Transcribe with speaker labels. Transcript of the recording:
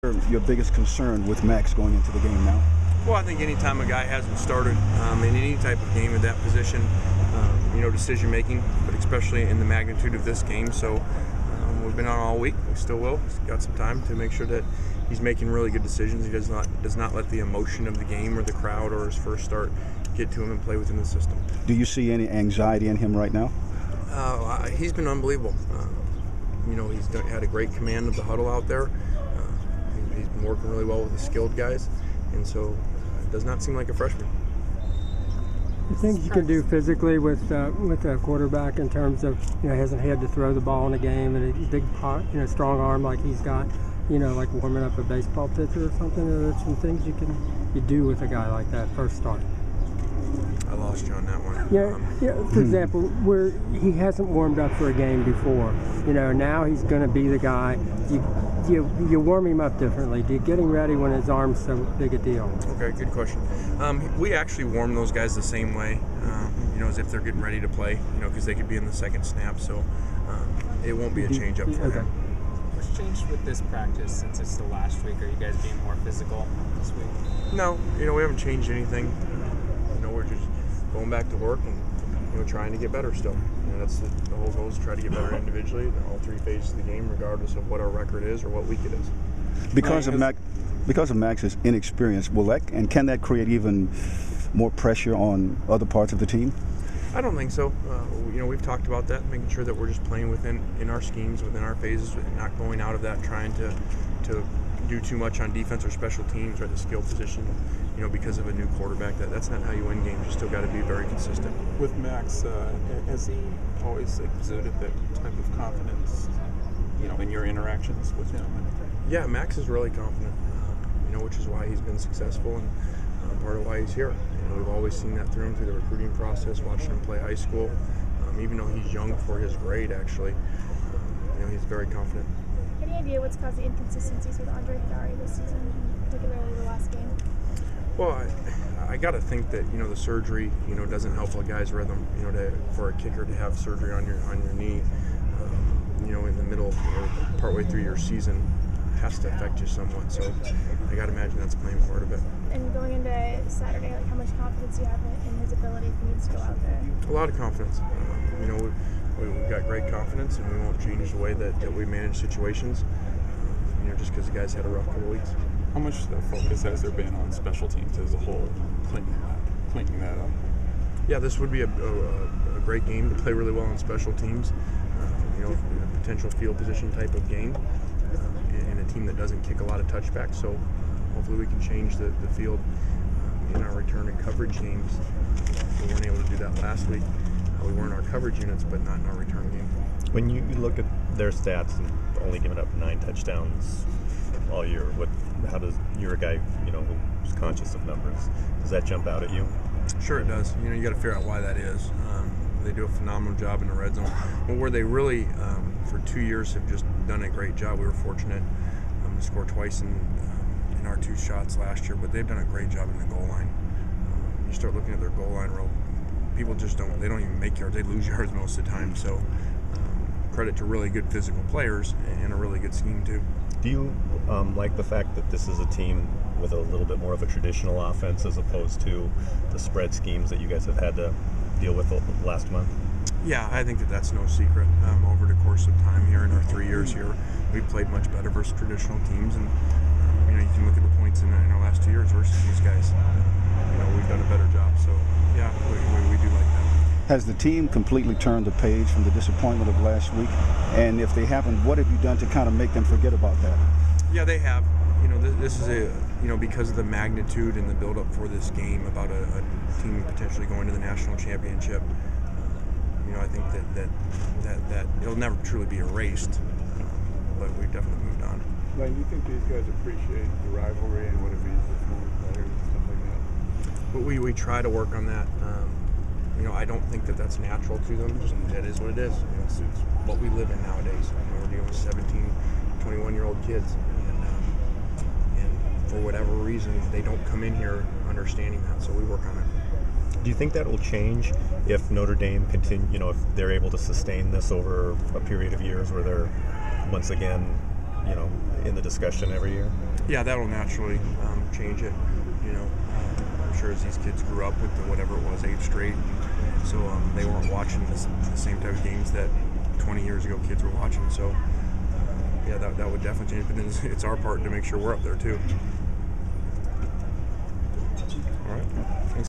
Speaker 1: Your biggest concern with Max going into the game now?
Speaker 2: Well, I think anytime a guy hasn't started in any type of game at that position, decision making, but especially in the magnitude of this game. So we've been on all week. We still will. He's got some time to make sure that he's making really good decisions. He does not let the emotion of the game or the crowd or his first start get to him and play within the system.
Speaker 1: Do you see any anxiety in him right now?
Speaker 2: He's been unbelievable. He's had a great command of the huddle out there. He's been working really well with the skilled guys, and so it does not seem like a freshman.
Speaker 3: The things you can do physically with a quarterback in terms of hasn't had to throw the ball in a game and a big strong arm like he's got, like warming up a baseball pitcher or something. There's some things you do with a guy like that first start.
Speaker 2: I lost you on that one.
Speaker 3: Yeah. For example, where he hasn't warmed up for a game before, now he's going to be the guy. You warm him up differently. Getting ready when his arm's so big a deal.
Speaker 2: Okay, good question. We actually warm those guys the same way, as if they're getting ready to play, because they could be in the second snap. So it won't be a change up for him.
Speaker 4: What's changed with this practice since it's the last week? Are you guys being more physical this week?
Speaker 2: No, we haven't changed anything. We're just going back to work and trying to get better still. That's the whole goal, is to try to get better individually in all three phases of the game, regardless of what our record is or what week it is.
Speaker 1: Because of Max's inexperience, can that create even more pressure on other parts of the team?
Speaker 2: I don't think so. We've talked about that, making sure that we're just playing in our schemes, within our phases, and not going out of that trying to do too much on defense or special teams or at the skill position, because of a new quarterback. That's not how you win games. You still got to be very consistent.
Speaker 5: With Max, has he always exuded that type of confidence, in your interactions with him?
Speaker 2: Yeah, Max is really confident, which is why he's been successful and part of why he's here. We've always seen that through him through the recruiting process, watching him play high school. Even though he's young for his grade, actually, he's very confident.
Speaker 6: Any idea what's caused the inconsistencies with Andre Hidari this season, particularly the last game?
Speaker 2: Well, I got to think that the surgery doesn't help a guy's rhythm. For a kicker to have surgery on your knee, in the middle or partway through your season, has to affect you somewhat. So I got to imagine that's playing part of it.
Speaker 6: And going into Saturday, how much confidence do you have in his ability if he needs to go out there?
Speaker 2: A lot of confidence. We've got great confidence, and we won't change the way that we manage situations. Just because the guys had a rough couple weeks.
Speaker 5: How much focus has there been on special teams as a whole, cleaning that up?
Speaker 2: Yeah, this would be a great game to play really well on special teams. A potential field position type of game, and a team that doesn't kick a lot of touchbacks. So hopefully we can change the field in our return and coverage games. We weren't able to do that last week. We were in our coverage units, but not in our return game.
Speaker 7: When you look at their stats and only giving up 9 touchdowns all year, you're a guy who's conscious of numbers. Does that jump out at you?
Speaker 2: Sure, it does. You got to figure out why that is. They do a phenomenal job in the red zone, but where they really, for 2 years, have just done a great job. We were fortunate to score twice in our 2 shots last year, but they've done a great job in the goal line. You start looking at their goal line row, people just don't even make yards. They lose yards most of the time. So credit to really good physical players and a really good scheme too.
Speaker 7: Do you like the fact that this is a team with a little bit more of a traditional offense as opposed to the spread schemes that you guys have had to deal with last month?
Speaker 2: Yeah, I think that's no secret. Over the course of time here in our 3 years here, we've played much better versus traditional teams, and you can look at the points in our last 2 years versus these guys. We've done a better job. So yeah, we do like that.
Speaker 1: Has the team completely turned the page from the disappointment of last week? And if they haven't, what have you done to kind of make them forget about that?
Speaker 2: Yeah, they have. This is because of the magnitude and the build-up for this game about a team potentially going to the national championship. I think that it'll never truly be erased, but we've definitely moved on.
Speaker 5: Now, you think these guys appreciate the rivalry and what it means for former players and stuff like that?
Speaker 2: But we try to work on that. I don't think that's natural to them. Just that is what it is. It's what we live in nowadays. We're dealing with 17, 21-year-old kids, and for whatever reason, they don't come in here understanding that. So we work on it.
Speaker 7: Do you think that will change if Notre Dame if they're able to sustain this over a period of years where they're once again you know, in the discussion every year?
Speaker 2: Yeah, that'll naturally change it. You know, I'm sure as these kids grew up with the whatever it was, 8 straight, so they weren't watching the same type of games that 20 years ago kids were watching. So yeah, that would definitely change. But then it's our part to make sure we're up there too. All right. Thanks.